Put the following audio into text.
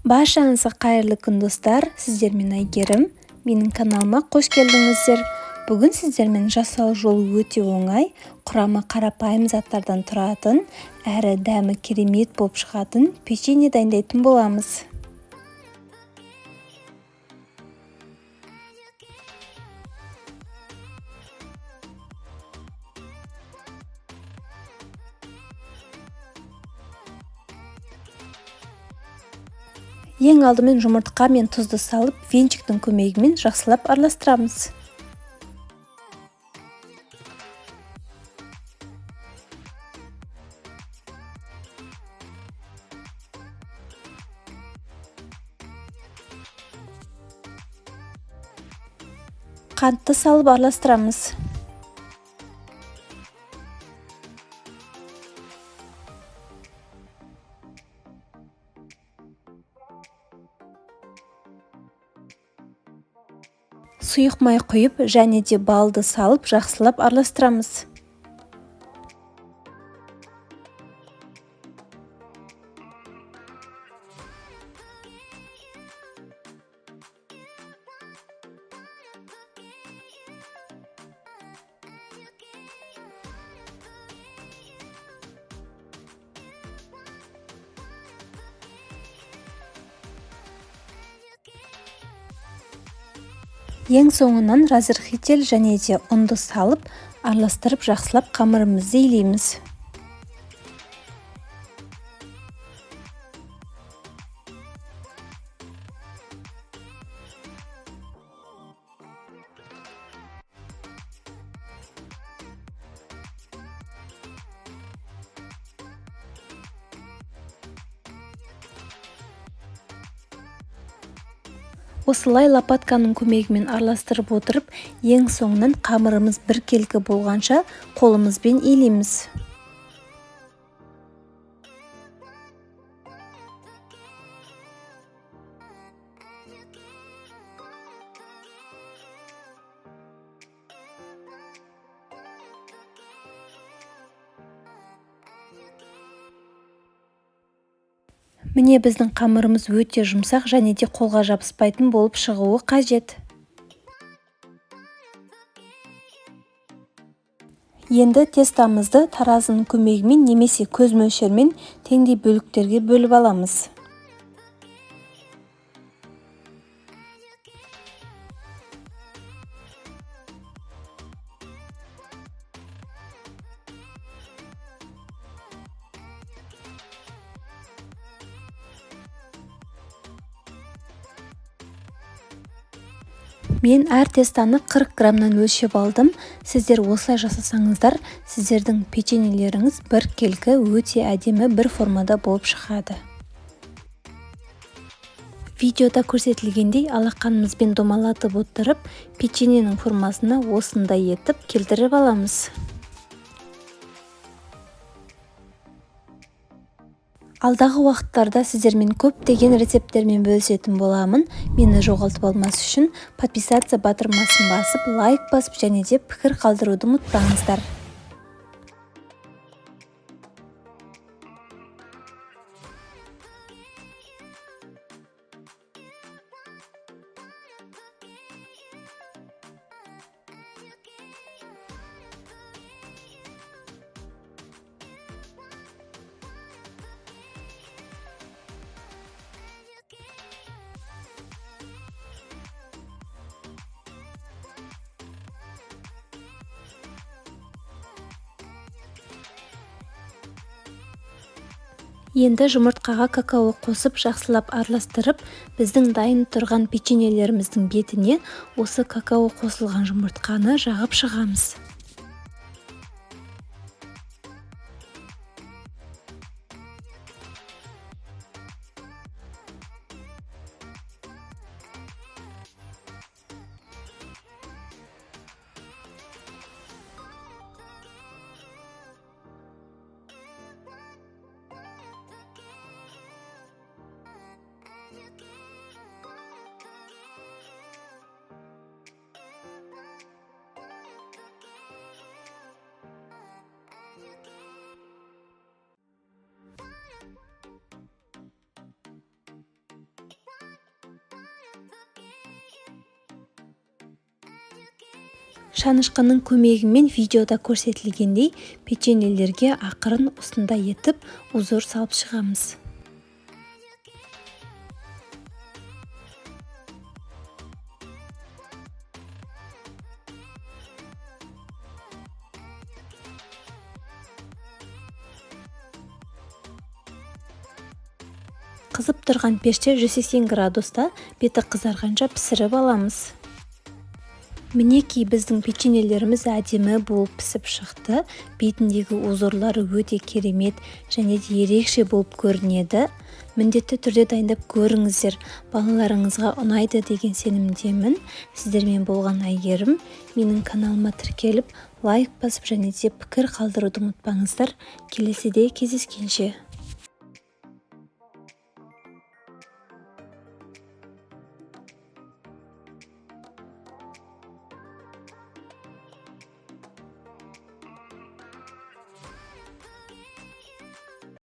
Баршаңызға қайырлы күн достар, сіздермен Айгерім. Менің каналыма қош келдіңіздер. Бүгін сіздермен жасау жолы өте оңай, құрамы қарапайым заттардан тұратын, әрі дәмі керемет болып шығатын печенье дайындайтын боламыз. Ең алдымен жұмыртқа мен тұзды салып, венчиктің көмегімен жақсылап араластырамыз. Қантты салып араластырамыз. Сұйық май құйып, және де балды салып жақсылап араластырамыз. Ең соңынан разрыхитель және де ұнды салып, араластырып жақсылап қамырымызды илейміз. Осылай лопатканың көмегімен араластырып отырып, ең соңынан қамырымыз біркелкі болғанша қолымызбен илейміз. Міне біздің қамырымыз өте жұмсақ және де қолға жабыспайтын болып шығуы қажет. Енді тестамызды таразының көмегімен немесе көз мөлшермен теңдей бөліктерге бөліп аламыз. Мен әр тестаны 40 граммнан өлшеп алдым. Сіздер осылай жасасаңыздар, сіздердің печеньелеріңіз біркелкі өте әдемі бір формада болып шығады. Видеода көрсетілгендей алақанымызбен домалатып отырып, печеньенің формасына осындай етіп келтіріп аламыз. Алдағы уақыттарда сіздермен көптеген рецепттермен бөлісетін боламын. Мені жоғалтып алмас үшін подписаться батырмасын басып, лайк басып және де пікір қалдыруды ұмытпаңыздар. Енді жұмыртқаға какао қосып жақсылап араластырып, біздің дайын тұрған печеньелеріміздің бетіне осы какао қосылған жұмыртқаны жағып шығамыз. Шанышқының көмегімен видеода көрсетілгендей печеньелерге ақырын осындай етіп узор салып шығамыз. Қызып тұрған пеште 180 градуста беті қызарғанша пісіріп аламыз. Мінекей біздің печеньелеріміз әдемі болып пісіп шықты. Бетіндегі узорлары өте керемет және де ерекше болып көрінеді. Міндетті түрде дайындап көріңіздер. Балаларыңызға ұнайды деген сенімдемін. Сіздермен болған Әйгерім. Менің каналыма тіркеліп, лайк басып және де пікір қалдыруды ұмытпаңыздар. Келесіде кездескенше.